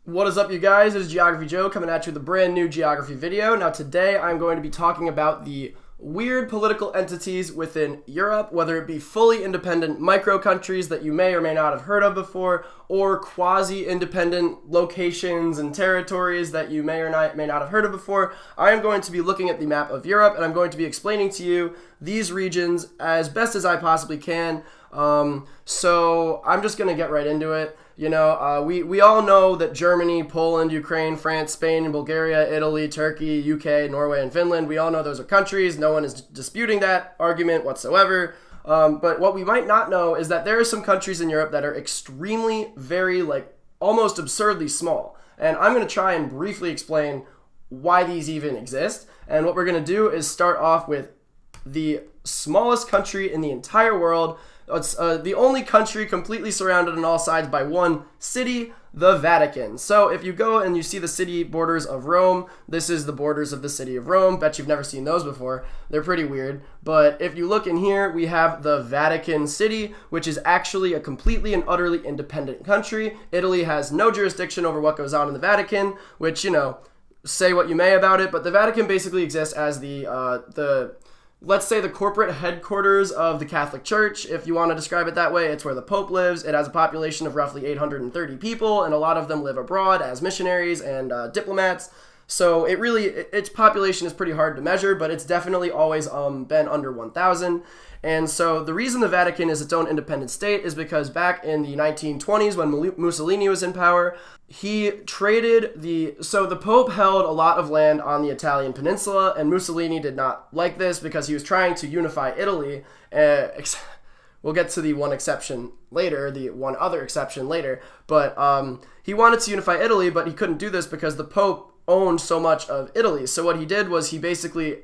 What is up, you guys? It is Geography Joe coming at you with a brand new geography video. Now today I'm going to be talking about the weird political entities within Europe, whether it be fully independent micro-countries that you may or may not have heard of before, or quasi-independent locations and territories that you may or may not have heard of before. I am going to be looking at the map of Europe, and I'm going to be explaining to you these regions as best as I possibly can. So I'm just going to get right into it. You know, we all know that Germany, Poland, Ukraine, France, Spain, Bulgaria, Italy, Turkey, UK, Norway, and Finland, we all know those are countries. No one is disputing that argument whatsoever. But what we might not know is that there are some countries in Europe that are extremely, almost absurdly small. And I'm going to try and briefly explain why these even exist. And what we're going to do is start off with the smallest country in the entire world. It's the only country completely surrounded on all sides by one city, the Vatican. So if you go and you see the city borders of Rome, this is the borders of the city of Rome. Bet you've never seen those before. They're pretty weird. But if you look in here, we have the Vatican City, which is actually a completely and utterly independent country. Italy has no jurisdiction over what goes on in the Vatican, which, you know, say what you may about it, but the Vatican basically exists as let's say the corporate headquarters of the Catholic Church, if you want to describe it that way. It's where the Pope lives. It has a population of roughly 830 people, and a lot of them live abroad as missionaries and diplomats. So its population is pretty hard to measure, but it's definitely always been under 1,000. And so the reason the Vatican is its own independent state is because back in the 1920s, when Mussolini was in power, he traded so the Pope held a lot of land on the Italian peninsula, and Mussolini did not like this because he was trying to unify Italy. We'll get to the one other exception later, but he wanted to unify Italy, but he couldn't do this because the Pope owned so much of Italy. So what he did was he basically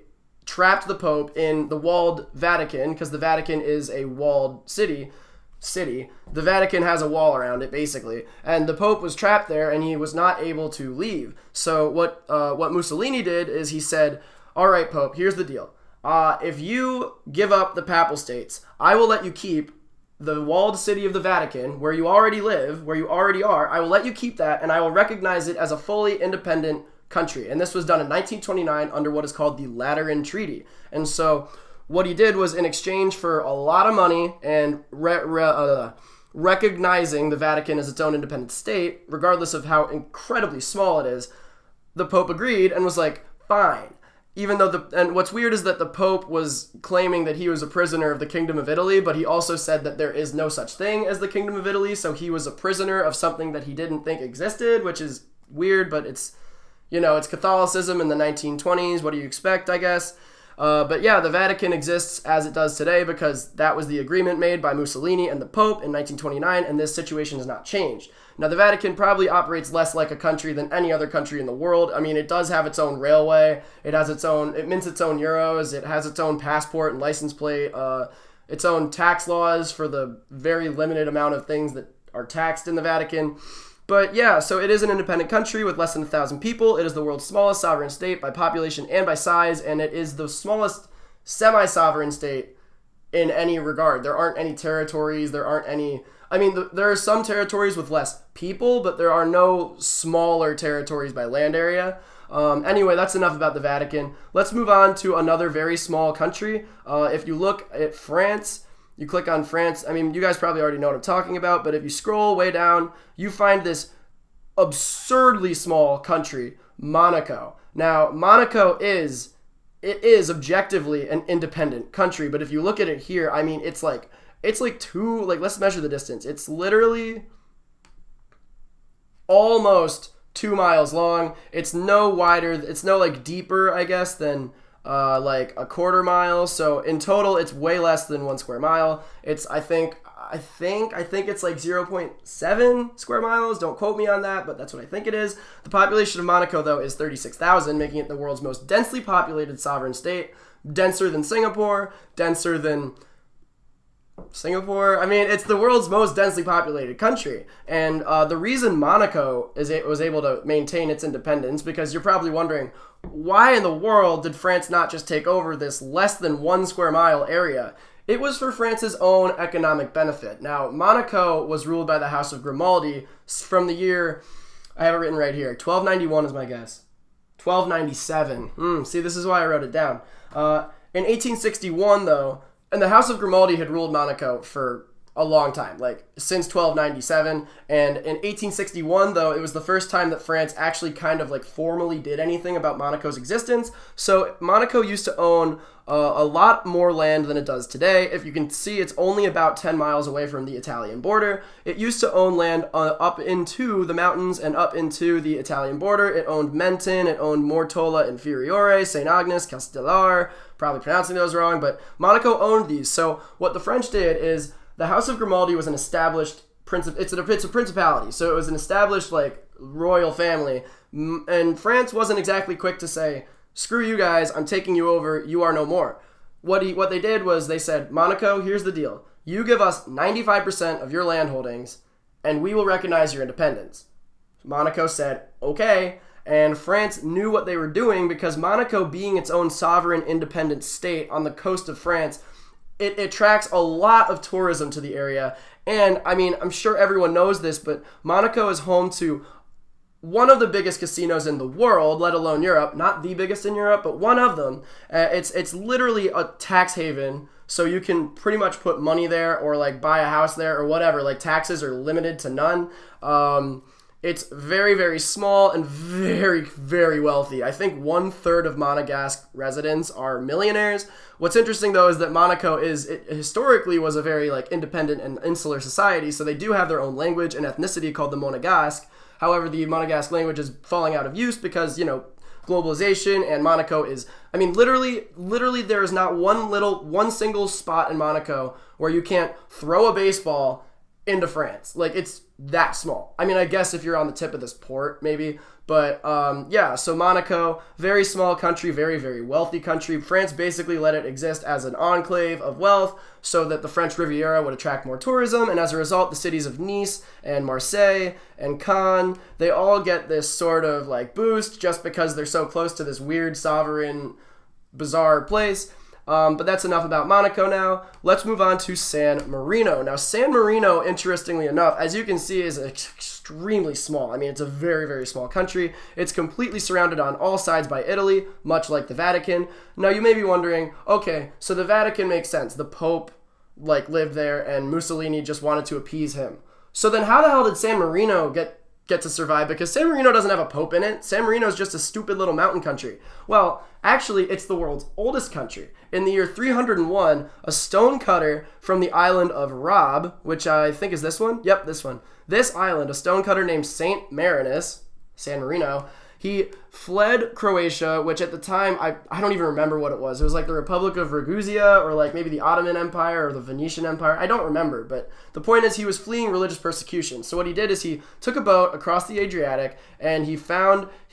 trapped the Pope in the walled Vatican, because the Vatican is a walled city. The Vatican has a wall around it, basically, and the Pope was trapped there, and he was not able to leave. So what Mussolini did is he said, "All right, Pope, here's the deal. If you give up the Papal States, I will let you keep the walled city of the Vatican, where you already live, where you already are. I will let you keep that, and I will recognize it as a fully independent country." And this was done in 1929 under what is called the Lateran Treaty. And so what he did was, in exchange for a lot of money and recognizing the Vatican as its own independent state, regardless of how incredibly small it is, the Pope agreed and was like, fine. Even though and what's weird is that the Pope was claiming that he was a prisoner of the Kingdom of Italy, but he also said that there is no such thing as the Kingdom of Italy, so he was a prisoner of something that he didn't think existed, which is weird, but it's Catholicism in the 1920s. What do you expect, I guess? But yeah, the Vatican exists as it does today because that was the agreement made by Mussolini and the Pope in 1929, and this situation has not changed. Now, the Vatican probably operates less like a country than any other country in the world. I mean, it does have its own railway. It mints its own euros. It has its own passport and license plate, its own tax laws for the very limited amount of things that are taxed in the Vatican. But yeah, so it is an independent country with less than 1,000 people. It is the world's smallest sovereign state by population and by size, and it is the smallest semi-sovereign state in any regard. There aren't any territories. There are some territories with less people, but there are no smaller territories by land area. Anyway, that's enough about the Vatican. Let's move on to another very small country. If you look at France, you click on France. I mean, you guys probably already know what I'm talking about, but if you scroll way down, you find this absurdly small country, Monaco. Now, Monaco is objectively an independent country, but if you look at it here, I mean, let's measure the distance. It's literally almost 2 miles long. It's no deeper, I guess, than a quarter mile. So in total, it's way less than 1 square mile. It's, I think it's like 0.7 square miles. Don't quote me on that, but that's what I think it is. The population of Monaco, though, is 36,000, making it the world's most densely populated sovereign state. Denser than Singapore, denser than Singapore. I mean, it's the world's most densely populated country. And the reason Monaco was able to maintain its independence, because you're probably wondering, why in the world did France not just take over this less than 1 square mile area? It was for France's own economic benefit. Now, Monaco was ruled by the House of Grimaldi from the year I have it written right here. 1291 is my guess. 1297. See, this is why I wrote it down. In 1861, though, and the House of Grimaldi had ruled Monaco for a long time, like since 1297. And in 1861, though, it was the first time that France actually kind of like formally did anything about Monaco's existence. So Monaco used to own a lot more land than it does today. If you can see, it's only about 10 miles away from the Italian border. It used to own land up into the mountains and up into the Italian border. It owned Menton, it owned Mortola Inferiore, St. Agnes, Castellar, probably pronouncing those wrong, but Monaco owned these. So what the French did is the House of Grimaldi was an established it's a principality, so it was an established like royal family, and France wasn't exactly quick to say, screw you guys, I'm taking you over, you are no more. What they did was they said, Monaco, here's the deal. You give us 95% of your land holdings, and we will recognize your independence. Monaco said, okay, and France knew what they were doing because Monaco, being its own sovereign independent state on the coast of France, it attracts a lot of tourism to the area. And I mean, I'm sure everyone knows this, but Monaco is home to one of the biggest casinos in the world, let alone Europe. Not the biggest in Europe, but one of them. It's literally a tax haven, so you can pretty much put money there or like buy a house there or whatever. Like taxes are limited to none. It's very, very small and very, very wealthy. I think 1/3 of Monegasque residents are millionaires. What's interesting, though, is that Monaco historically was a very like independent and insular society, so they do have their own language and ethnicity called the Monegasque. However, the Monegasque language is falling out of use because, globalization, and Monaco is, I mean, literally there is not one single spot in Monaco where you can't throw a baseball into France. Like, it's that small. I mean, I guess if you're on the tip of this port, maybe. But, so Monaco, very small country, very, very wealthy country. France basically let it exist as an enclave of wealth so that the French Riviera would attract more tourism. And as a result, the cities of Nice and Marseille and Cannes, they all get this sort of, like, boost just because they're so close to this weird, sovereign, bizarre place. But that's enough about Monaco now. Let's move on to San Marino. Now, San Marino, interestingly enough, as you can see, is extremely small. I mean, it's a very, very small country. It's completely surrounded on all sides by Italy, much like the Vatican. Now, you may be wondering, okay, so the Vatican makes sense. The Pope, lived there, and Mussolini just wanted to appease him. So then how the hell did San Marino get to survive? Because San Marino doesn't have a pope in it. San Marino is just a stupid little mountain country. Well, actually, it's the world's oldest country. In the year 301, a stone cutter from the island of Rob, which I think is this one. Yep, this one. This island, a stone cutter named Saint Marinus, San Marino, he fled Croatia, which at the time, I don't even remember what it was. It was like the Republic of Ragusa or like maybe the Ottoman Empire or the Venetian Empire. I don't remember, but the point is he was fleeing religious persecution. So what he did is he took a boat across the Adriatic and he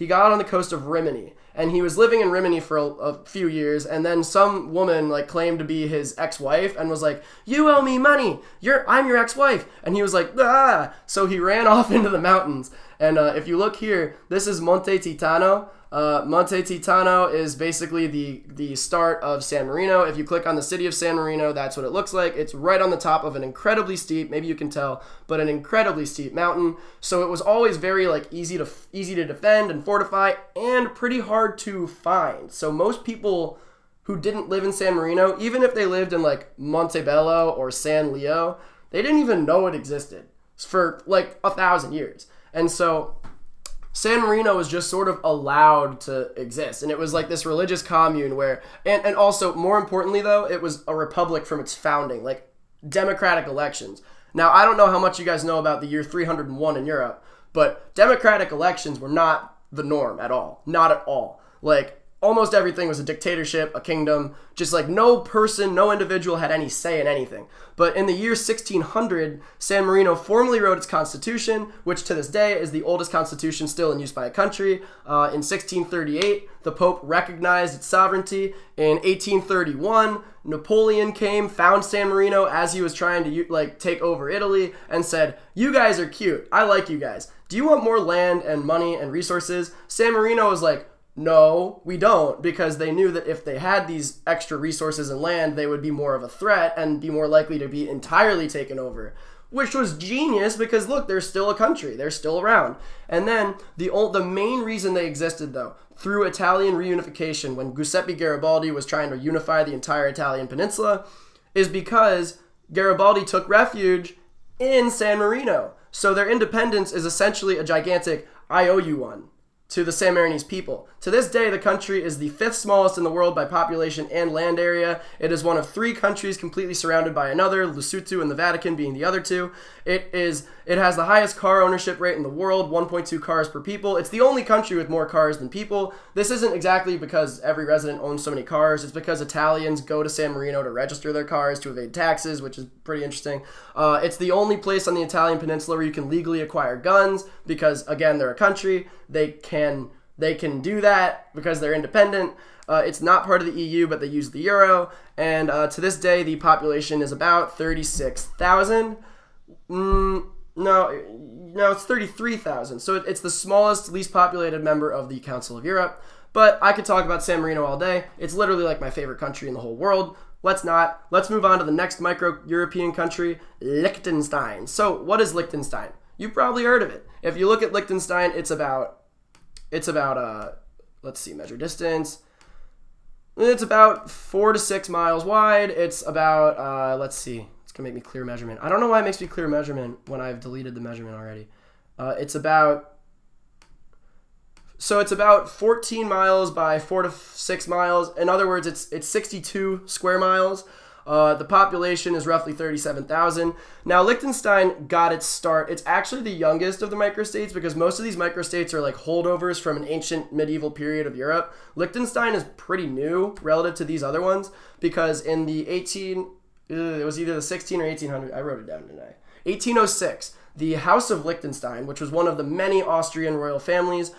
got on the coast of Rimini. And he was living in Rimini for a few years, and then some woman claimed to be his ex-wife and was like, "You owe me money. I'm your ex-wife." And he was like, "Ah!" So he ran off into the mountains. And if you look here, this is Monte Titano. Monte Titano is basically the start of San Marino. If you click on the city of San Marino, that's what it looks like. It's right on the top of an incredibly steep, maybe you can tell, but an incredibly steep mountain. So it was always very easy to defend and fortify and pretty hard to find. So most people who didn't live in San Marino, even if they lived in Montebello or San Leo, they didn't even know it existed for 1,000 years. And so San Marino was just sort of allowed to exist. And it was this religious commune where, and also more importantly though, it was a republic from its founding, democratic elections. Now, I don't know how much you guys know about the year 301 in Europe, but democratic elections were not the norm at all. Not at all. Almost everything was a dictatorship, a kingdom, just no person, no individual had any say in anything. But in the year 1600, San Marino formally wrote its constitution, which to this day is the oldest constitution still in use by a country. In 1638, the Pope recognized its sovereignty. In 1831, Napoleon came, found San Marino as he was trying to take over Italy, and said, "You guys are cute. I like you guys. Do you want more land and money and resources?" San Marino was like, "No, we don't," because they knew that if they had these extra resources and land, they would be more of a threat and be more likely to be entirely taken over. which was genius because look, they're still a country, they're still around. And then the main reason they existed though, through Italian reunification, when Giuseppe Garibaldi was trying to unify the entire Italian peninsula, is because Garibaldi took refuge in San Marino. So their independence is essentially a gigantic I owe you one to the San Marinese people. To this day, the country is the 5th smallest in the world by population and land area. It is one of 3 countries completely surrounded by another, Lesotho and the Vatican being the other 2. It has the highest car ownership rate in the world, 1.2 cars per people. It's the only country with more cars than people. This isn't exactly because every resident owns so many cars. It's because Italians go to San Marino to register their cars to evade taxes, which is pretty interesting. It's the only place on the Italian peninsula where you can legally acquire guns because, again, they're a country. They can do that because they're independent. It's not part of the EU, but they use the euro. And to this day, the population is about 36,000. No, it's 33,000. So it's the smallest, least populated member of the Council of Europe. But I could talk about San Marino all day. It's literally like my favorite country in the whole world. Let's not. Let's move on to the next micro-European country, Liechtenstein. So what is Liechtenstein? You've probably heard of it. If you look at Liechtenstein, it's about let's see, measure distance. It's about 4 to 6 miles wide. It's about, let's see, it's going to make me clear measurement. I don't know why it makes me clear measurement when I've deleted the measurement already. It's about 14 miles by 4 to 6 miles. In other words, it's 62 square miles. The population is roughly 37,000. Now, Liechtenstein got its start. It's actually the youngest of the microstates because most of these microstates are like holdovers from an ancient medieval period of Europe. Liechtenstein is pretty new relative to these other ones because in the it was either the 16 or 1800, I wrote it down today, 1806, the House of Liechtenstein, which was one of the many Austrian royal families,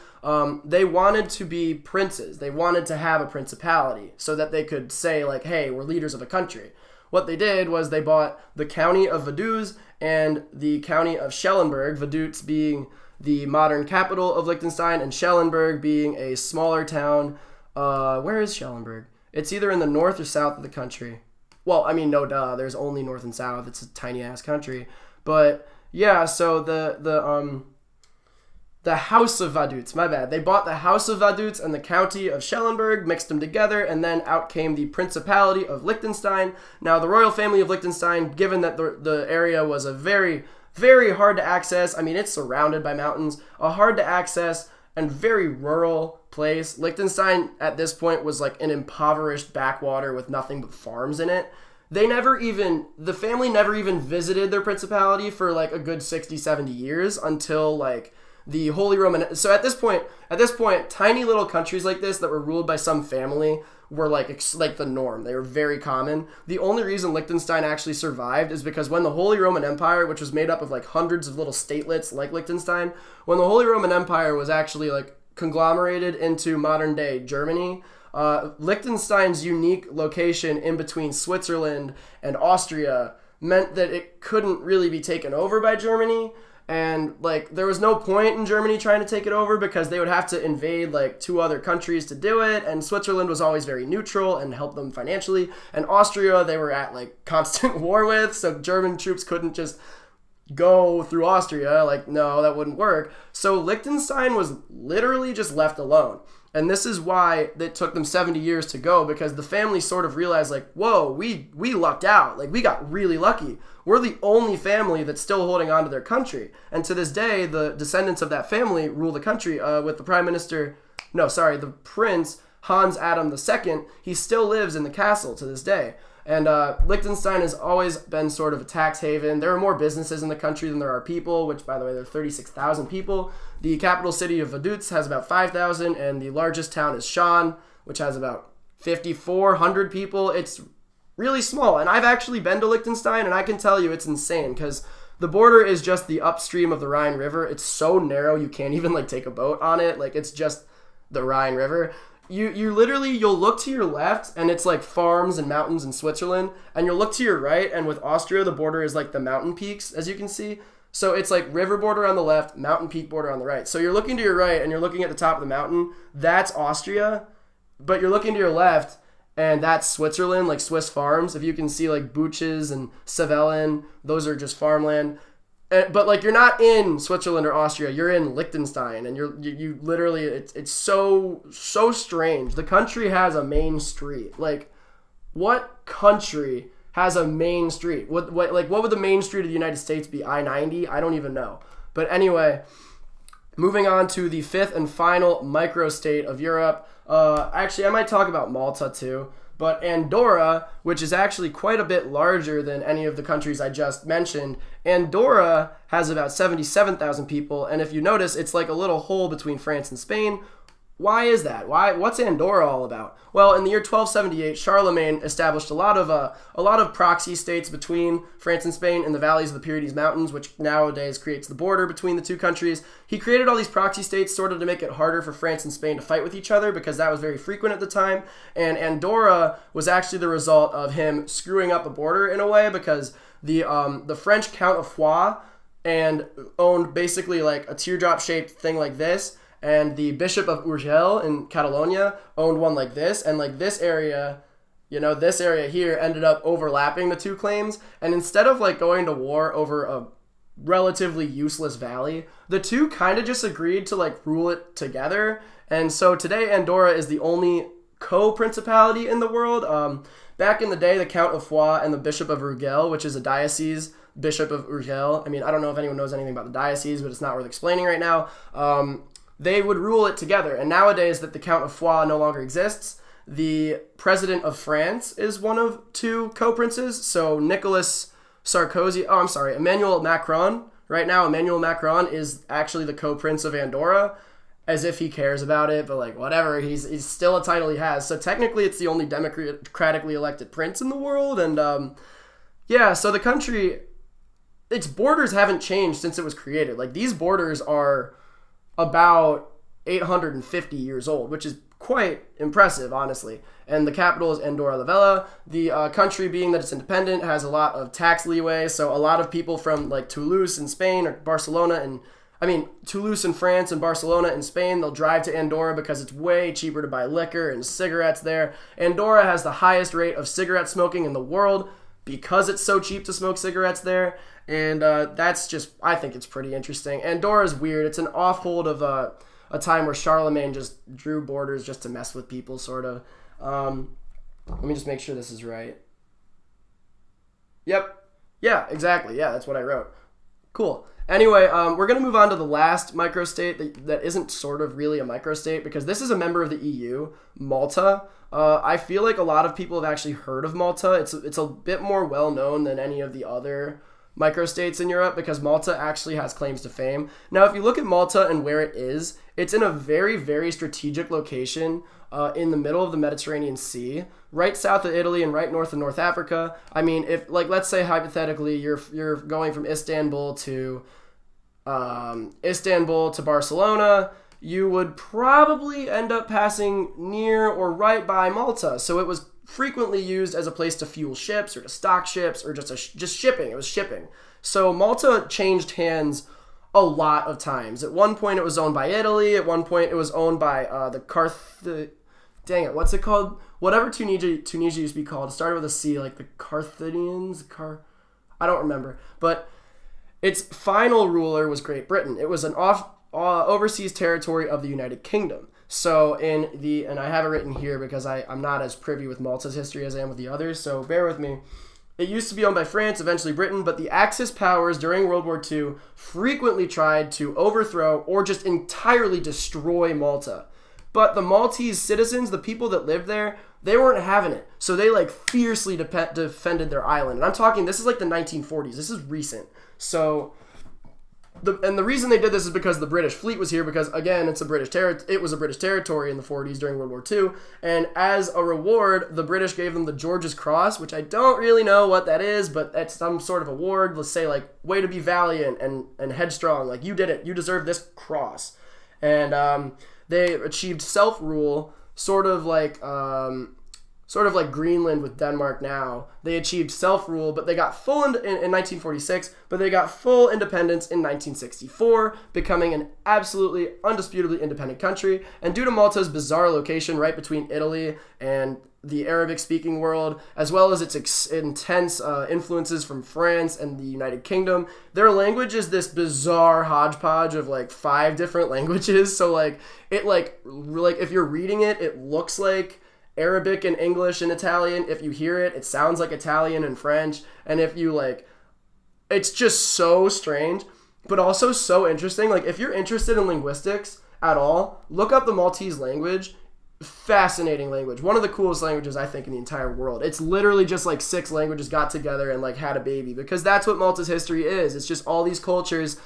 they wanted to be princes. They wanted to have a principality so that they could say, like, hey, we're leaders of a country. What they did was they bought the county of Vaduz and the county of Schellenberg, Vaduz being the modern capital of Liechtenstein and Schellenberg being a smaller town. Where is Schellenberg? It's either in the north or south of the country. Well, I mean, no duh, there's only north and south. It's a tiny-ass country. But, yeah, so the House of Vaduz, my bad. They bought the House of Vaduz and the county of Schellenberg, mixed them together, and then out came the Principality of Liechtenstein. Now, the royal family of Liechtenstein, given that the area was a very, very hard to access, I mean, it's surrounded by mountains, a hard to access and very rural place. Liechtenstein, at this point, was like an impoverished backwater with nothing but farms in it. The family never even visited their principality for like a good 60, 70 years until like the Holy Roman. So at this point, tiny little countries like this that were ruled by some family were like the norm. They were very common. The only reason Liechtenstein actually survived is because when the Holy Roman Empire, which was made up of like hundreds of little statelets like Liechtenstein, when the Holy Roman Empire was actually like conglomerated into modern day Germany, Liechtenstein's unique location in between Switzerland and Austria meant that it couldn't really be taken over by Germany. And like there was no point in Germany trying to take it over because they would have to invade like 2 other countries to do it, and Switzerland was always very neutral and helped them financially, and Austria they were at like constant war with, so German troops couldn't just go through Austria. Like, no, that wouldn't work. So Liechtenstein was literally just left alone. And this is why it took them 70 years to go, because the family sort of realized, like, whoa, we lucked out. Like, we got really lucky. We're the only family that's still holding on to their country. And to this day, the descendants of that family rule the country with the Prince Hans Adam II. He still lives in the castle to this day. And Liechtenstein has always been sort of a tax haven. There are more businesses in the country than there are people, which, by the way, there are 36,000 people. The capital city of Vaduz has about 5,000, and the largest town is Schaan, which has about 5,400 people. It's really small, and I've actually been to Liechtenstein, and I can tell you it's insane, because the border is just the upstream of the Rhine River. It's so narrow, you can't even, like, take a boat on it. Like, it's just the Rhine River. You'll look to your left and it's like farms and mountains in Switzerland, and you'll look to your right, and with Austria the border is like the mountain peaks, as you can see. So it's like river border on the left, mountain peak border on the right. So you're looking to your right and you're looking at the top of the mountain, that's Austria, but you're looking to your left and that's Switzerland, like Swiss farms. If you can see like Buches and Sevelen, those are just farmland. But like you're not in Switzerland or Austria, you're in Liechtenstein, and you literally it's so strange. The country has a main street. Like, what country has a main street? What would the main street of the United States be? I-90? I don't even know. But anyway, moving on to the fifth and final microstate of Europe. Actually, I might talk about Malta too. But Andorra, which is actually quite a bit larger than any of the countries I just mentioned, Andorra has about 77,000 people. And if you notice, it's like a little hole between France and Spain. Why is that? What's Andorra all about? Well, in the year 1278, Charlemagne established a lot of proxy states between France and Spain in the valleys of the Pyrenees Mountains, which nowadays creates the border between the two countries. He created all these proxy states sort of to make it harder for France and Spain to fight with each other, because that was very frequent at the time. And Andorra was actually the result of him screwing up a border in a way, because the French Count of Foix and owned basically like a teardrop shaped thing like this. And the Bishop of Urgell in Catalonia owned one like this. And like this area here ended up overlapping the two claims. And instead of like going to war over a relatively useless valley, the two kind of just agreed to like rule it together. And so today Andorra is the only co-principality in the world. Back in the day, the Count of Foix and the Bishop of Urgell, which is a diocese, Bishop of Urgell. I mean, I don't know if anyone knows anything about the diocese, but it's not worth explaining right now. They would rule it together. And nowadays that the Count of Foix no longer exists, the President of France is one of two co-princes. So Emmanuel Macron. Right now, Emmanuel Macron is actually the co-prince of Andorra, as if he cares about it, but like whatever, he's still a title he has. So technically it's the only democratically elected prince in the world. And so the country, its borders haven't changed since it was created. Like, these borders are about 850 years old, which is quite impressive, honestly. And the capital is Andorra la Vella. The country, being that it's independent, has a lot of tax leeway. So a lot of people from like Toulouse in Spain or Toulouse in France and Barcelona in Spain, they'll drive to Andorra because it's way cheaper to buy liquor and cigarettes there. Andorra has the highest rate of cigarette smoking in the world because it's so cheap to smoke cigarettes there. And that's just, I think it's pretty interesting. Andorra is weird. It's an offhold of a time where Charlemagne just drew borders just to mess with people, sort of. Let me just make sure this is right. Yep. Yeah, exactly. Yeah, that's what I wrote. Cool. Anyway, we're going to move on to the last microstate that isn't sort of really a microstate, because this is a member of the EU, Malta. I feel like a lot of people have actually heard of Malta. It's a bit more well known than any of the other microstates in Europe, because Malta actually has claims to fame. Now, if you look at Malta and where it is, it's in a very, very strategic location in the middle of the Mediterranean Sea, right south of Italy and right north of North Africa. I mean, if, like, let's say hypothetically you're going from Istanbul to Barcelona, you would probably end up passing near or right by Malta. So it was frequently used as a place to fuel ships or to stock ships or just shipping. It was shipping. So Malta changed hands a lot of times. At one point it was owned by Italy. At one point it was owned by what's it called? Whatever Tunisia used to be called. It started with a C, like the Carthaginians. I don't remember. But its final ruler was Great Britain. It was an overseas territory of the United Kingdom. So and I have it written here because I'm not as privy with Malta's history as I am with the others, so bear with me. It used to be owned by France, eventually Britain, but the Axis powers during World War II frequently tried to overthrow or just entirely destroy Malta. But the Maltese citizens, the people that lived there, they weren't having it. So they like fiercely defended their island. And I'm talking, this is like the 1940s. This is recent. So the reason they did this is because the British fleet was here, because again, it was a British territory in the 40s during World War II, and as a reward, the British gave them the George's Cross, which I don't really know what that is, but that's some sort of award. Let's say like, way to be valiant and headstrong, like you did it, you deserve this cross. And they achieved self-rule, sort of like sort of like Greenland with Denmark now. They achieved self-rule, but they got full in 1946, but they got full independence in 1964, becoming an absolutely, undisputably independent country. And due to Malta's bizarre location right between Italy and the Arabic-speaking world, as well as its intense influences from France and the United Kingdom, their language is this bizarre hodgepodge of like 5 different languages. So like it like if you're reading it, it looks like Arabic and English and Italian. If you hear it, it sounds like Italian and French. And if you like, it's just so strange, but also so interesting. Like if you're interested in linguistics at all, look up the Maltese language. Fascinating language. One of the coolest languages I think in the entire world. It's literally just like 6 languages got together and like had a baby, because that's what Malta's history is. It's just all these cultures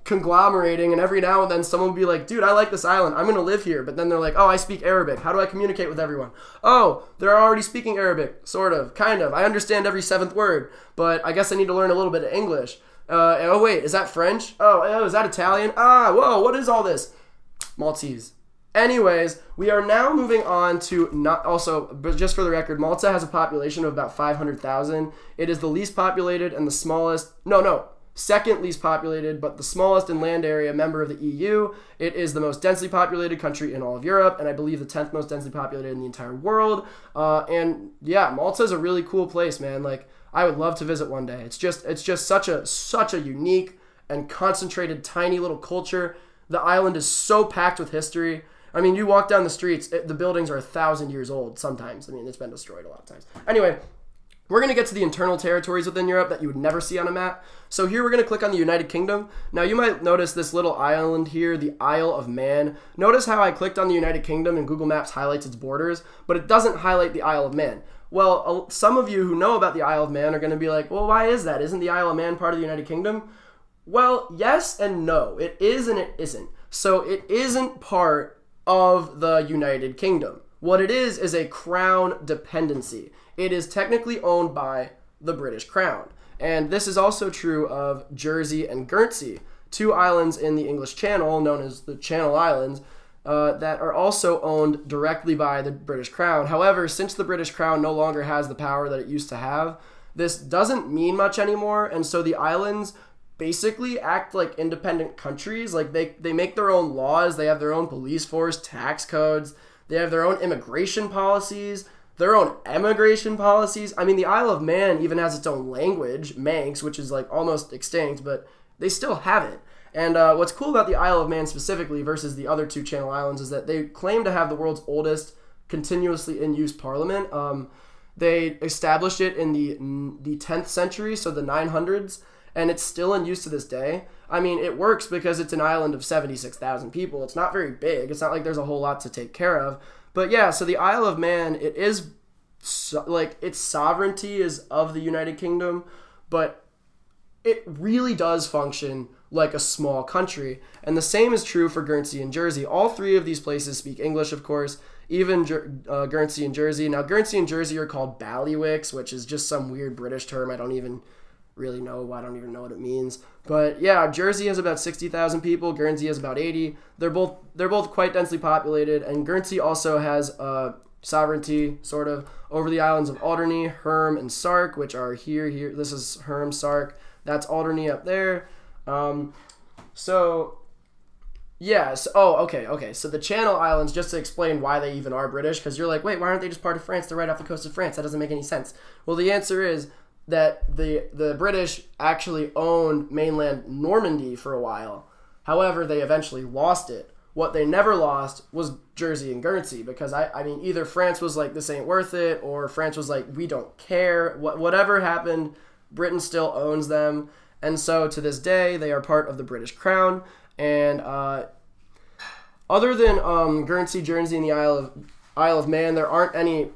conglomerating, and every now and then someone will be like, dude, I like this island, I'm gonna live here. But then they're like, oh, I speak Arabic, how do I communicate with everyone? Oh, they're already speaking Arabic, sort of, kind of. I understand every 7th word, but I guess I need to learn a little bit of English. Oh wait, is that French? Oh, is that Italian? Whoa, what is all this? Maltese. Anyways, we are now moving on to but just for the record, Malta has a population of about 500,000. It is the least populated and the smallest, second least populated, but the smallest in land area member of the EU. It is the most densely populated country in all of Europe, and I believe the 10th most densely populated in the entire world. And yeah, Malta is a really cool place, man. Like, I would love to visit one day. It's just such a unique and concentrated, tiny little culture. The island is so packed with history. I mean, you walk down the streets, the buildings are 1,000 years old sometimes. I mean, it's been destroyed a lot of times. Anyway, we're going to get to the internal territories within Europe that you would never see on a map. So here we're going to click on the United Kingdom. Now, you might notice this little island here, the Isle of Man. Notice how I clicked on the United Kingdom and Google Maps highlights its borders, but it doesn't highlight the Isle of Man. Well, some of you who know about the Isle of Man are going to be like, well, why is that? Isn't the Isle of Man part of the United Kingdom? Well, yes and no. It is and it isn't. So it isn't part of the United Kingdom. What it is a crown dependency. It is technically owned by the British Crown. And this is also true of Jersey and Guernsey, 2 islands in the English Channel known as the Channel Islands, that are also owned directly by the British Crown. However, since the British Crown no longer has the power that it used to have, this doesn't mean much anymore, and so the islands basically act like independent countries. Like they make their own laws, they have their own police force, tax codes, they have their own immigration policies, their own emigration policies. I mean, the Isle of Man even has its own language, Manx, which is like almost extinct, but they still have it. And what's cool about the Isle of Man specifically versus the other 2 Channel Islands is that they claim to have the world's oldest continuously in use parliament. They established it in the 10th century, so the 900s, and it's still in use to this day. I mean, it works because it's an island of 76,000 people. It's not very big. It's not like there's a whole lot to take care of. But yeah, so the Isle of Man, it is, its sovereignty is of the United Kingdom, but it really does function like a small country. And the same is true for Guernsey and Jersey. All 3 of these places speak English, of course, even Guernsey and Jersey. Now, Guernsey and Jersey are called ballywicks, which is just some weird British term. I don't even know what it means. But yeah, Jersey has about 60,000 people, Guernsey has about 80. They're both quite densely populated, and Guernsey also has sovereignty sort of over the islands of Alderney, Herm, and Sark, which are here. This is Herm, Sark. That's Alderney up there. So the Channel Islands, just to explain why they even are British, because you're like, wait, why aren't they just part of France? They're right off the coast of France. That doesn't make any sense. Well, the answer is that the British actually owned mainland Normandy for a while. However, they eventually lost it. What they never lost was Jersey and Guernsey, because I mean, either France was like, this ain't worth it, or France was like, we don't care. Whatever happened, Britain still owns them. And so to this day, they are part of the British Crown. And other than Guernsey, Jersey, and the Isle of Man, there aren't any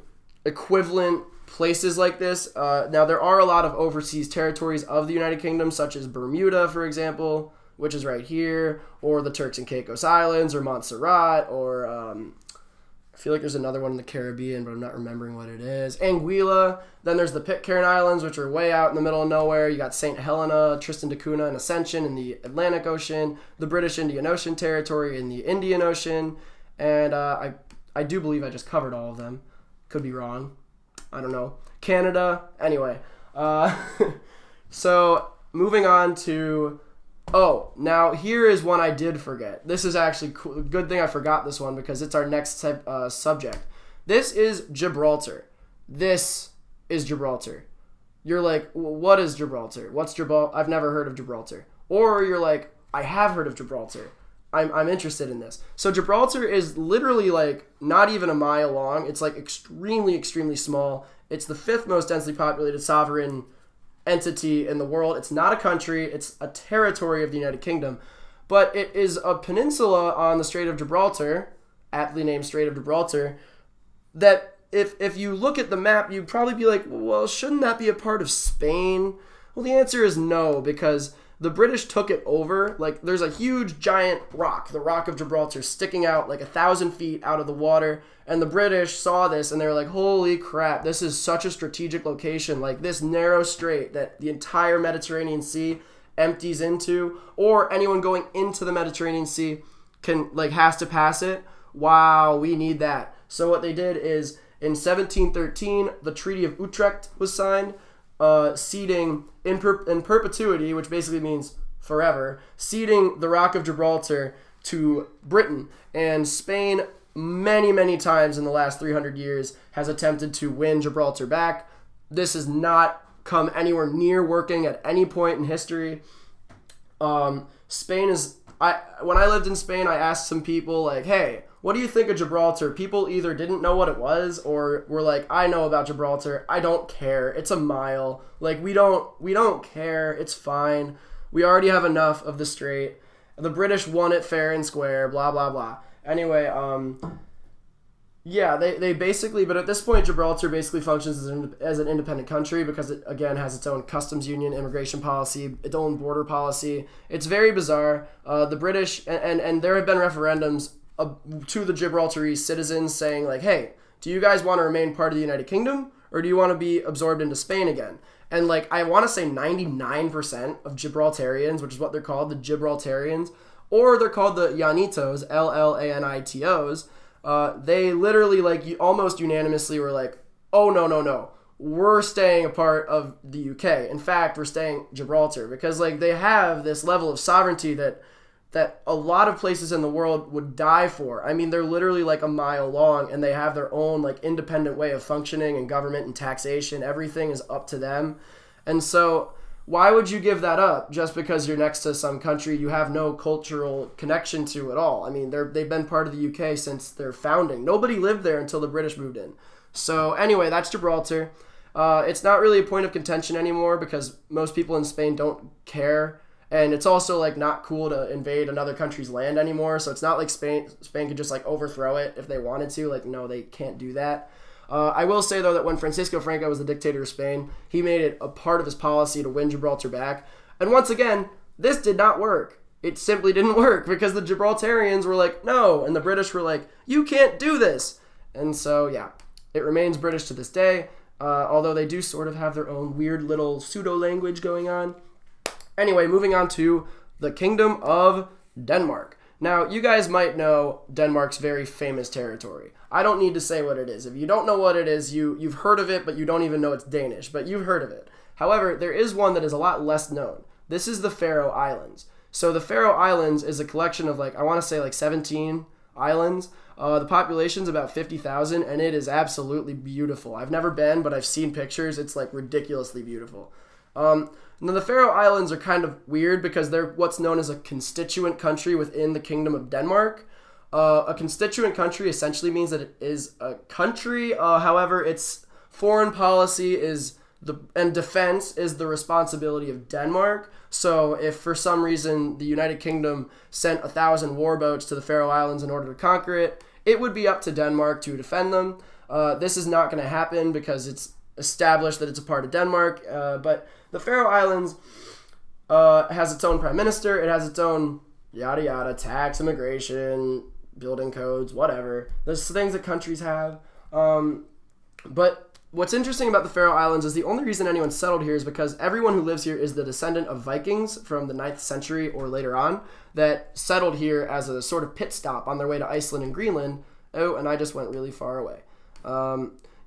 equivalent places like this. Now, there are a lot of overseas territories of the United Kingdom, such as Bermuda, for example, which is right here, or the Turks and Caicos Islands, or Montserrat, or I feel like there's another one in the Caribbean, but I'm not remembering what it is. Anguilla. Then there's the Pitcairn Islands, which are way out in the middle of nowhere. You got St. Helena, Tristan da Cunha, and Ascension in the Atlantic Ocean, the British Indian Ocean Territory in the Indian Ocean, and I do believe I just covered all of them. Could be wrong. I don't know. Canada. Anyway. So moving on to... Oh, now here is one I did forget. This is actually cool. Good thing I forgot this one because it's our next subject. This is Gibraltar. This is Gibraltar. You're like, what is Gibraltar? What's Gibraltar? I've never heard of Gibraltar. Or you're like, I have heard of Gibraltar. I'm interested in this. So Gibraltar is literally like not even a mile long. It's like extremely, extremely small. It's the 5th most densely populated sovereign entity in the world. It's not a country. It's a territory of the United Kingdom. But it is a peninsula on the Strait of Gibraltar, aptly named Strait of Gibraltar, that if you look at the map, you'd probably be like, well, shouldn't that be a part of Spain? Well, the answer is no, because the British took it over. Like, there's a huge giant rock, the Rock of Gibraltar, sticking out like 1,000 feet out of the water. And the British saw this and they were like, holy crap, this is such a strategic location. Like, this narrow strait that the entire Mediterranean Sea empties into, or anyone going into the Mediterranean Sea has to pass it. Wow, we need that. So what they did is in 1713, the Treaty of Utrecht was signed, ceding in perpetuity, which basically means forever, ceding the Rock of Gibraltar to Britain. And Spain, many, many times in the last 300 years, has attempted to win Gibraltar back. This has not come anywhere near working at any point in history. Spain is... When I lived in Spain, I asked some people, like, hey, what do you think of Gibraltar? People either didn't know what it was or were like, I know about Gibraltar. I don't care. It's a mile. Like, we don't care. It's fine. We already have enough of the strait. The British won it fair and square, blah, blah, blah. Anyway, yeah, they basically, but at this point, Gibraltar basically functions as an independent country because it, again, has its own customs union, immigration policy, its own border policy. It's very bizarre. The British, and there have been referendums to the Gibraltarese citizens saying, like, hey, do you guys want to remain part of the United Kingdom, or do you want to be absorbed into Spain again? And, like, I want to say 99% of Gibraltarians, which is what they're called, the Gibraltarians, or they're called the Llanitos, Llanitos, they literally, like, almost unanimously were like, oh, no, we're staying a part of the UK. In fact, we're staying Gibraltar because, like, they have this level of sovereignty that a lot of places in the world would die for. I mean, they're literally like a mile long and they have their own, like, independent way of functioning and government and taxation. Everything is up to them. And so why would you give that up just because you're next to some country you have no cultural connection to at all? I mean, they've been part of the UK since their founding. Nobody lived there until the British moved in. So anyway, that's Gibraltar. It's not really a point of contention anymore because most people in Spain don't care. And it's also, like, not cool to invade another country's land anymore. So it's not like Spain could just, like, overthrow it if they wanted to. Like, no, they can't do that. I will say, though, that when Francisco Franco was the dictator of Spain, he made it a part of his policy to win Gibraltar back. And once again, this did not work. It simply didn't work because the Gibraltarians were like, no. And the British were like, you can't do this. And so, yeah, it remains British to this day, although they do sort of have their own weird little pseudo-language going on. Anyway, moving on to the Kingdom of Denmark. Now, you guys might know Denmark's very famous territory. I don't need to say what it is. If you don't know what it is, you've heard of it, but you don't even know it's Danish, but you've heard of it. However, there is one that is a lot less known. This is the Faroe Islands. So the Faroe Islands is a collection of, like, I want to say like 17 islands. The population's about 50,000, and it is absolutely beautiful. I've never been, but I've seen pictures. It's, like, ridiculously beautiful. Now, the Faroe Islands are kind of weird because they're what's known as a constituent country within the Kingdom of Denmark. A constituent country essentially means that it is a country. However, its foreign policy and defense is the responsibility of Denmark. So if for some reason the United Kingdom sent 1,000 warboats to the Faroe Islands in order to conquer it, it would be up to Denmark to defend them. This is not going to happen because it's established that it's a part of Denmark, but the Faroe Islands has its own prime minister. It has its own yada yada, tax, immigration, building codes, whatever. There's things that countries have. But what's interesting about the Faroe Islands is the only reason anyone settled here is because everyone who lives here is the descendant of Vikings from the 9th century or later on that settled here as a sort of pit stop on their way to Iceland and Greenland. Oh, and I just went really far away.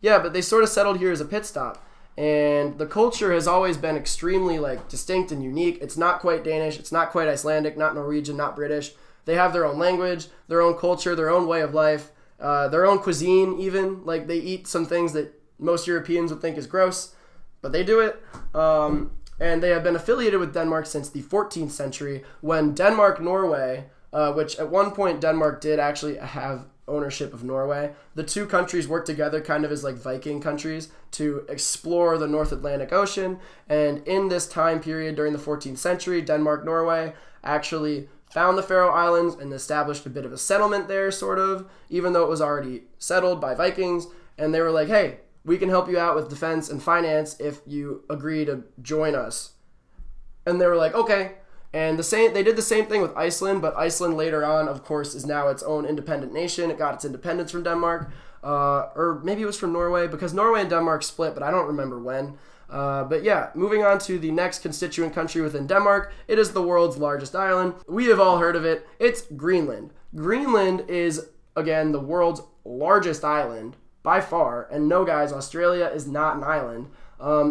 Yeah, but they sort of settled here as a pit stop. And the culture has always been extremely like distinct and unique. It's not quite Danish. It's not quite Icelandic, not Norwegian, not British. They have their own language, their own culture, their own way of life, their own cuisine even. Like they eat some things that most Europeans would think is gross, but they do it. And they have been affiliated with Denmark since the 14th century when Denmark-Norway, which at one point Denmark did actually have ownership of Norway. The two countries worked together kind of as like Viking countries to explore the North Atlantic Ocean. And in this time period during the 14th century, Denmark-Norway actually found the Faroe Islands and established a bit of a settlement there, sort of, even though it was already settled by Vikings. And they were like, hey, we can help you out with defense and finance if you agree to join us. And they were like, okay. And they did the same thing with Iceland, but Iceland later on, of course, is now its own independent nation. It got its independence from Denmark, or maybe it was from Norway, because Norway and Denmark split, but I don't remember when. But yeah, moving on to the next constituent country within Denmark, it is the world's largest island. We have all heard of it. It's Greenland. Greenland is, again, the world's largest island by far, and no, guys, Australia is not an island.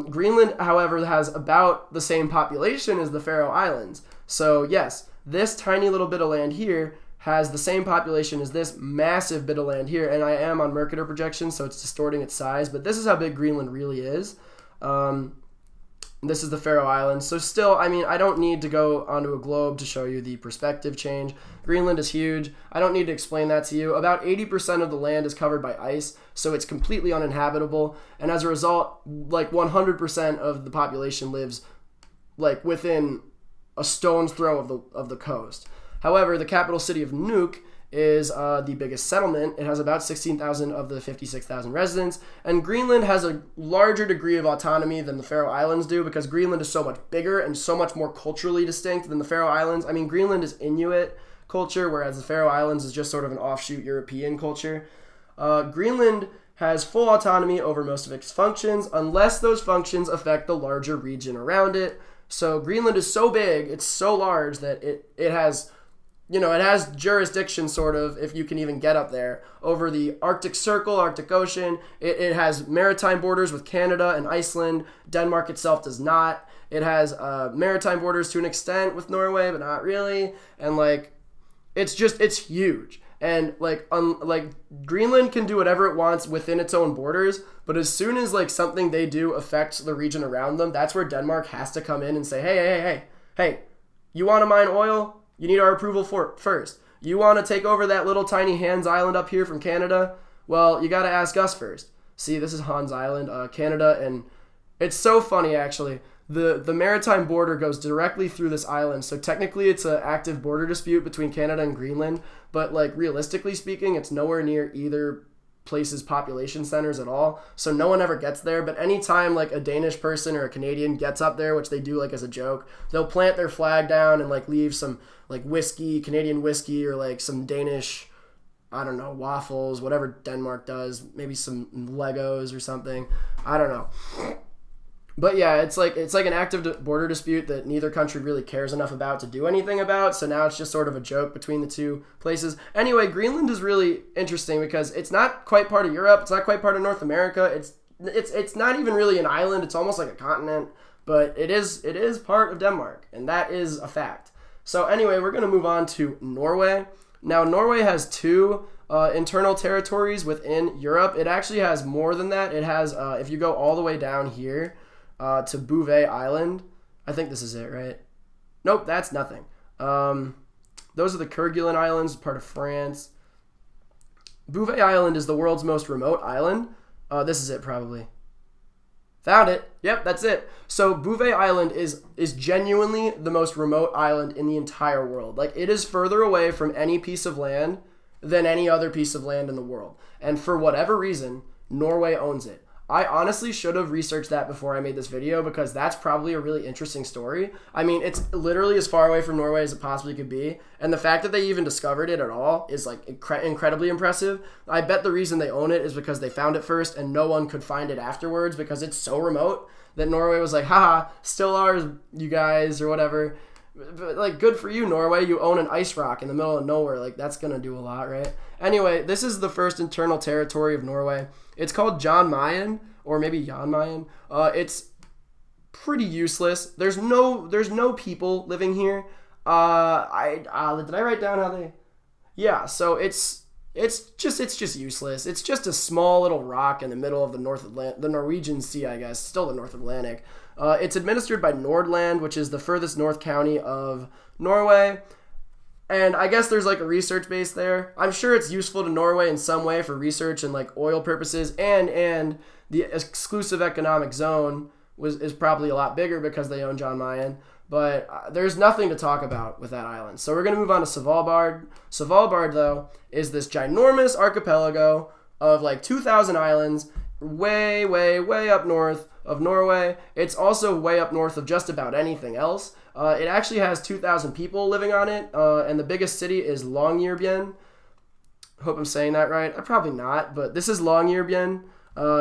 Greenland, however, has about the same population as the Faroe Islands. So yes, this tiny little bit of land here has the same population as this massive bit of land here, and I am on Mercator projection, so it's distorting its size, but this is how big Greenland really is. This is the Faroe Islands. So still, I mean, I don't need to go onto a globe to show you the perspective change. Greenland is huge. I don't need to explain that to you. About 80% of the land is covered by ice, so it's completely uninhabitable. And as a result, like 100% of the population lives like within a stone's throw of the coast. However, the capital city of Nuuk is the biggest settlement. It has about 16,000 of the 56,000 residents, and Greenland has a larger degree of autonomy than the Faroe Islands do because Greenland is so much bigger and so much more culturally distinct than the Faroe Islands. I mean, Greenland is Inuit culture, whereas the Faroe Islands is just sort of an offshoot European culture. Greenland has full autonomy over most of its functions unless those functions affect the larger region around it. So Greenland is so big, it's so large that it has, you know, it has jurisdiction, sort of, if you can even get up there, over the Arctic Circle, Arctic Ocean. It has maritime borders with Canada and Iceland. Denmark itself does not. It has maritime borders to an extent with Norway, but not really. And, like, it's huge. And, like Greenland can do whatever it wants within its own borders, but as soon as, like, something they do affects the region around them, that's where Denmark has to come in and say, hey, you want to mine oil? You need our approval for it first. You want to take over that little tiny Hans Island up here from Canada? Well, you got to ask us first. See, this is Hans Island, Canada, and it's so funny, actually. The maritime border goes directly through this island, so technically it's an active border dispute between Canada and Greenland, but, like, realistically speaking, it's nowhere near either place's population centers at all, so no one ever gets there. But anytime, like, a Danish person or a Canadian gets up there, which they do, like, as a joke, they'll plant their flag down and, like, leave some, like, whiskey, Canadian whiskey, or, like, some Danish, I don't know, waffles, whatever Denmark does, maybe some Legos or something, I don't know. But yeah, it's like an active border dispute that neither country really cares enough about to do anything about, so now it's just sort of a joke between the two places. Anyway, Greenland is really interesting because it's not quite part of Europe, it's not quite part of North America, it's not even really an island, it's almost like a continent, but it is part of Denmark, and that is a fact. So anyway, we're going to move on to Norway. Now, Norway has two internal territories within Europe. It actually has more than that. It has, if you go all the way down here, to Bouvet Island. I think this is it, right? Nope, that's nothing. Those are the Kerguelen Islands, part of France. Bouvet Island is the world's most remote island. This is it, probably. Found it. Yep, that's it. So Bouvet Island is genuinely the most remote island in the entire world. Like, it is further away from any piece of land than any other piece of land in the world. And for whatever reason, Norway owns it. I honestly should have researched that before I made this video because that's probably a really interesting story. I mean, it's literally as far away from Norway as it possibly could be, and the fact that they even discovered it at all is, like, incredibly impressive. I bet the reason they own it is because they found it first and no one could find it afterwards because it's so remote that Norway was like, haha, still ours, you guys, or whatever. But, like, good for you, Norway. You own an ice rock in the middle of nowhere. Like, that's going to do a lot, right? Anyway, this is the first internal territory of Norway. It's called Jan Mayen, or maybe Jan Mayen. It's pretty useless. There's no people living here. Did I write down how they... Yeah, so it's just useless. It's just a small little rock in the middle of the Norwegian Sea, I guess, still the North Atlantic. It's administered by Nordland, which is the furthest north county of Norway. And I guess there's like a research base there. I'm sure it's useful to Norway in some way for research and like oil purposes. And the exclusive economic zone is probably a lot bigger because they own Jan Mayen. But there's nothing to talk about with that island. So we're going to move on to Svalbard. Svalbard, though, is this ginormous archipelago of like 2,000 islands way, way, way up north of Norway. It's also way up north of just about anything else. It actually has 2,000 people living on it, and the biggest city is Longyearbyen. Hope I'm saying that right. Probably not, but this is Longyearbyen.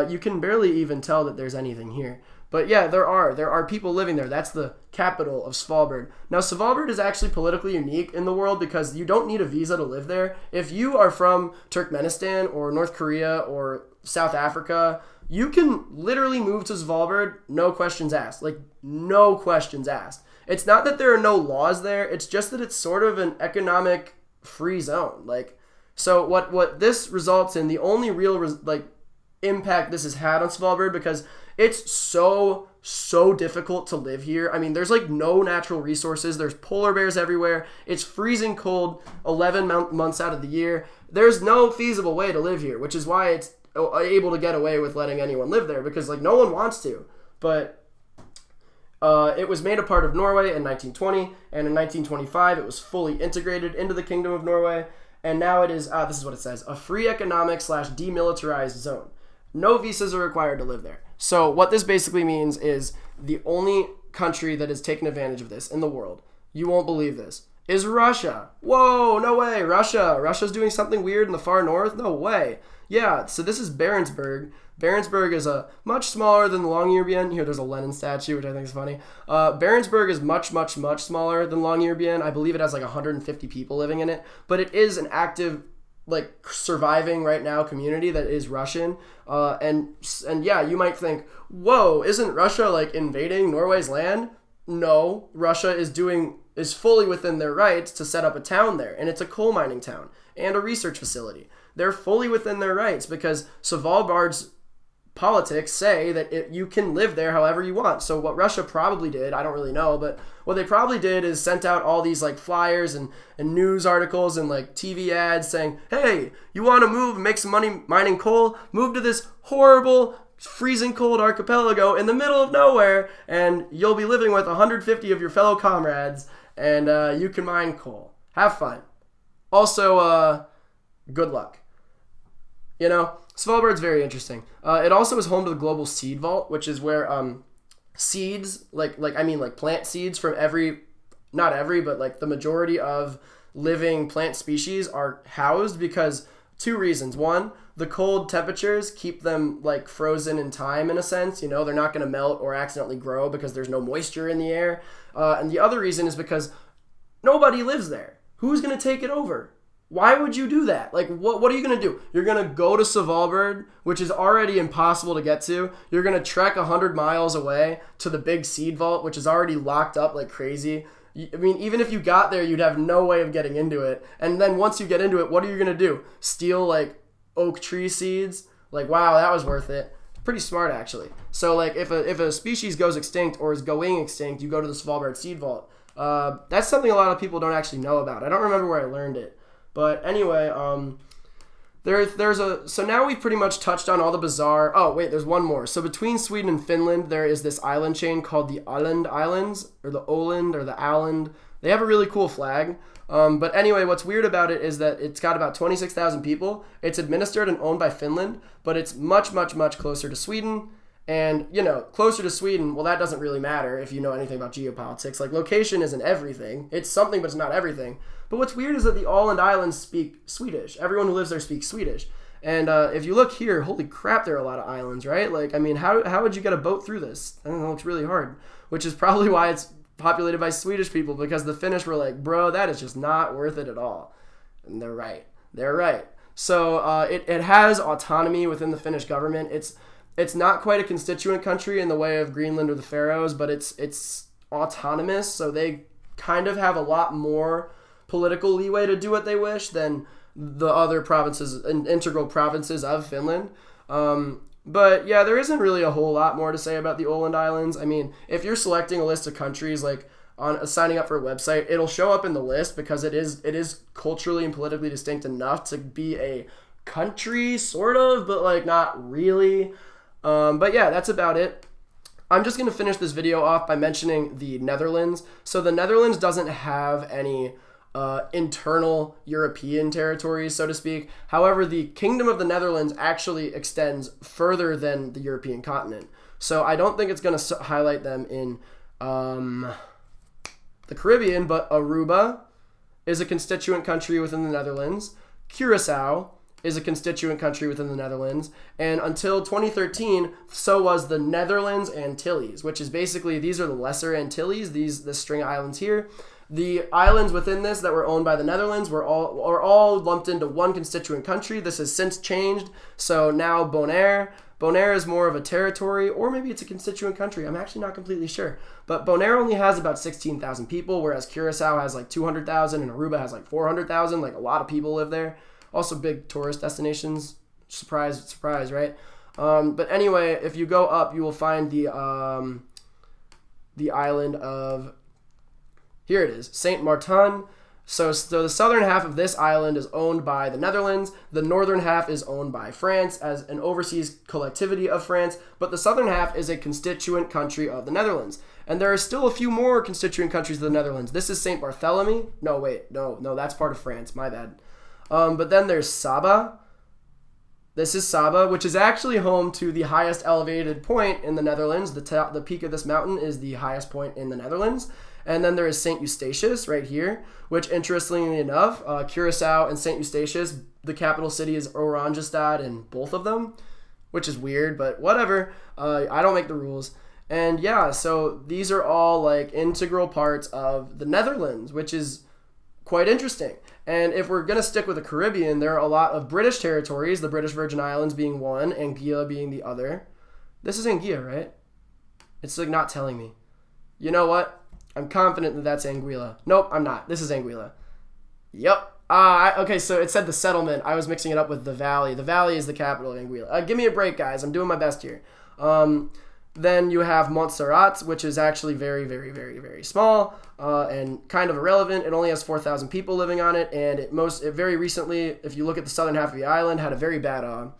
You can barely even tell that there's anything here. But yeah, there are people living there. That's the capital of Svalbard. Now, Svalbard is actually politically unique in the world because you don't need a visa to live there. If you are from Turkmenistan or North Korea or South Africa, you can literally move to Svalbard, no questions asked. Like, no questions asked. It's not that there are no laws there. It's just that it's sort of an economic free zone. Like, so what this results in, the only real impact this has had on Svalbard, because it's so difficult to live here. I mean, there's like no natural resources. There's polar bears everywhere. It's freezing cold 11 months out of the year. There's no feasible way to live here, which is why it's able to get away with letting anyone live there, because like no one wants to. But it was made a part of Norway in 1920, and in 1925 it was fully integrated into the Kingdom of Norway, and now it is, this is what it says, a free economic / demilitarized zone. No visas are required to live there. So what this basically means is the only country that has taken advantage of this in the world, you won't believe this, is Russia. Whoa, no way, Russia. Russia's doing something weird in the far north? No way. Yeah, so this is Barentsburg. Barentsburg is much smaller than Longyearbyen. Here, there's a Lenin statue, which I think is funny. Barentsburg is much smaller than Longyearbyen. I believe it has like 150 people living in it, but it is an active, like, surviving right now community that is Russian. And yeah, you might think, whoa, isn't Russia like invading Norway's land? No, Russia is fully within their rights to set up a town there, and it's a coal mining town and a research facility. They're fully within their rights because Svalbard's politics say that you can live there however you want. So what Russia probably did, I don't really know, but what they probably did is sent out all these like flyers and news articles and like TV ads saying, hey, you want to move and make some money mining coal? Move to this horrible freezing cold archipelago in the middle of nowhere, and you'll be living with 150 of your fellow comrades, and you can mine coal. Have fun. Also, good luck. You know, Svalbard's very interesting. It also is home to the global seed vault, which is where seeds, like plant seeds from not every, but like the majority of living plant species are housed, because two reasons. One, the cold temperatures keep them like frozen in time in a sense. You know, they're not going to melt or accidentally grow because there's no moisture in the air. And the other reason is because nobody lives there. Who's going to take it over? Why would you do that? Like, what are you going to do? You're going to go to Svalbard, which is already impossible to get to. You're going to trek 100 miles away to the big seed vault, which is already locked up like crazy. I mean, even if you got there, you'd have no way of getting into it. And then once you get into it, what are you going to do? Steal, like, oak tree seeds? Like, wow, that was worth it. Pretty smart, actually. So, like, if a species goes extinct or is going extinct, you go to the Svalbard seed vault. That's something a lot of people don't actually know about. I don't remember where I learned it. But anyway, so now we've pretty much touched on all the bizarre... Oh, wait, there's one more. So between Sweden and Finland, there is this island chain called the Åland Islands, or the Åland, or the Åland. They have a really cool flag. But anyway, what's weird about it is that it's got about 26,000 people. It's administered and owned by Finland, but it's much closer to Sweden. And, you know, closer to Sweden, well, that doesn't really matter if you know anything about geopolitics. Like, location isn't everything. It's something, but it's not everything. But what's weird is that the Åland Islands speak Swedish. Everyone who lives there speaks Swedish. And if you look here, holy crap, there are a lot of islands, right? Like, I mean, how would you get a boat through this? I don't know, it's really hard. Which is probably why it's populated by Swedish people because the Finnish were like, bro, that is just not worth it at all. And they're right. They're right. So it has autonomy within the Finnish government. It's not quite a constituent country in the way of Greenland or the Faroes, but it's autonomous, so they kind of have a lot more political leeway to do what they wish than the other provinces and integral provinces of Finland. But yeah, there isn't really a whole lot more to say about the Åland Islands. I mean, if you're selecting a list of countries, like on signing up for a website, it'll show up in the list because it is culturally and politically distinct enough to be a country, sort of, but like not really. But yeah, that's about it. I'm just going to finish this video off by mentioning the Netherlands. So the Netherlands doesn't have any internal European territories, so to speak. However, the Kingdom of the Netherlands actually extends further than the European continent. So I don't think it's going to highlight them in the Caribbean, but Aruba is a constituent country within the Netherlands. Curacao is a constituent country within the Netherlands, and until 2013, so was the Netherlands Antilles, which is basically, these are the Lesser Antilles, the string of islands here. The islands within this that were owned by the Netherlands were all lumped into one constituent country. This has since changed, so now Bonaire is more of a territory, or maybe it's a constituent country. I'm actually not completely sure. But Bonaire only has about 16,000 people, whereas Curacao has like 200,000 and Aruba has like 400,000. Like a lot of people live there. Also big tourist destinations. Surprise, surprise, right? But anyway, if you go up, you will find the island of, here it is, Saint Martin. So the southern half of this island is owned by the Netherlands. The northern half is owned by France as an overseas collectivity of France. But the southern half is a constituent country of the Netherlands. And there are still a few more constituent countries of the Netherlands. This is Saint Barthélemy. No, wait, no, that's part of France. My bad. But then there's Saba. This is Saba, which is actually home to the highest elevated point in the Netherlands. The peak of this mountain is the highest point in the Netherlands. And then there is St. Eustatius right here, which interestingly enough, Curacao and St. Eustatius, the capital city is Oranjestad in both of them, which is weird, but whatever. I don't make the rules. And yeah, so these are all like integral parts of the Netherlands, which is quite interesting. And if we're going to stick with the Caribbean, there are a lot of British territories, the British Virgin Islands being one, Anguilla being the other. This is Anguilla, right? It's like not telling me. You know what? I'm confident that that's Anguilla. Nope, I'm not. This is Anguilla. Yep. Okay, so it said the settlement. I was mixing it up with the valley. The valley is the capital of Anguilla. Give me a break, guys. I'm doing my best here. Then you have Montserrat, which is actually very, very, very, very small and kind of irrelevant. It only has 4,000 people living on it, and it very recently, if you look at the southern half of the island, had a very bad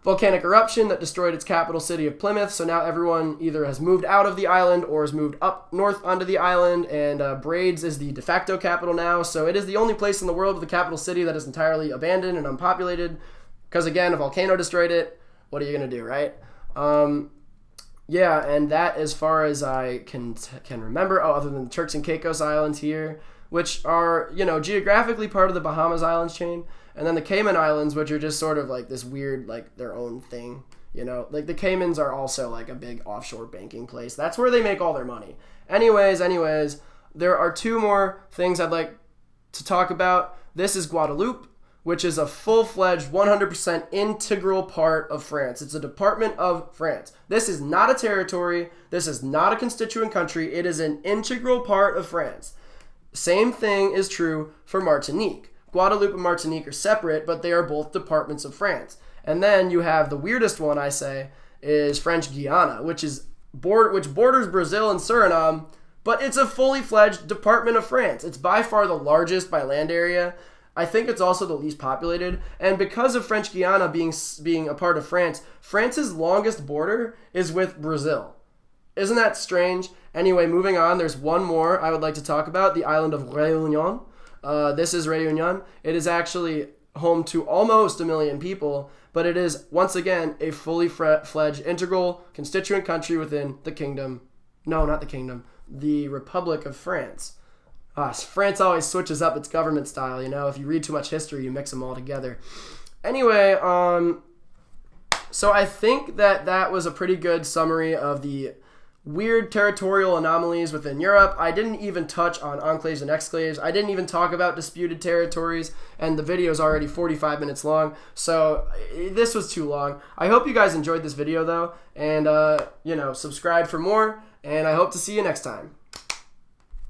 volcanic eruption that destroyed its capital city of Plymouth. So now everyone either has moved out of the island or has moved up north onto the island, and Braids is the de facto capital now. So it is the only place in the world with a capital city that is entirely abandoned and unpopulated because, again, a volcano destroyed it. What are you going to do, right? Yeah, and that, as far as I can remember, other than the Turks and Caicos Islands here, which are, geographically part of the Bahamas Islands chain, and then the Cayman Islands, which are just sort of like this weird, like their own thing, like the Caymans are also like a big offshore banking place. That's where they make all their money. Anyways, there are two more things I'd like to talk about. This is Guadeloupe, which is a full-fledged, 100% integral part of France. It's a department of France. This is not a territory. This is not a constituent country. It is an integral part of France. Same thing is true for Martinique. Guadeloupe and Martinique are separate, but they are both departments of France. And then you have the weirdest one, I say, is French Guiana, which borders Brazil and Suriname, but it's a fully fledged department of France. It's by far the largest by land area. I think it's also the least populated. And because of French Guiana being a part of France, France's longest border is with Brazil. Isn't that strange? Anyway, moving on, there's one more I would like to talk about, the island of Réunion. This is Réunion. It is actually home to almost 1 million people, but it is, once again, a fully fledged integral constituent country within the kingdom. No, not the kingdom. The Republic of France. France always switches up its government style, If you read too much history, you mix them all together. Anyway, so I think that was a pretty good summary of the weird territorial anomalies within Europe. I didn't even touch on enclaves and exclaves. I didn't even talk about disputed territories, and the video is already 45 minutes long, so this was too long. I hope you guys enjoyed this video though, and subscribe for more, and I hope to see you next time.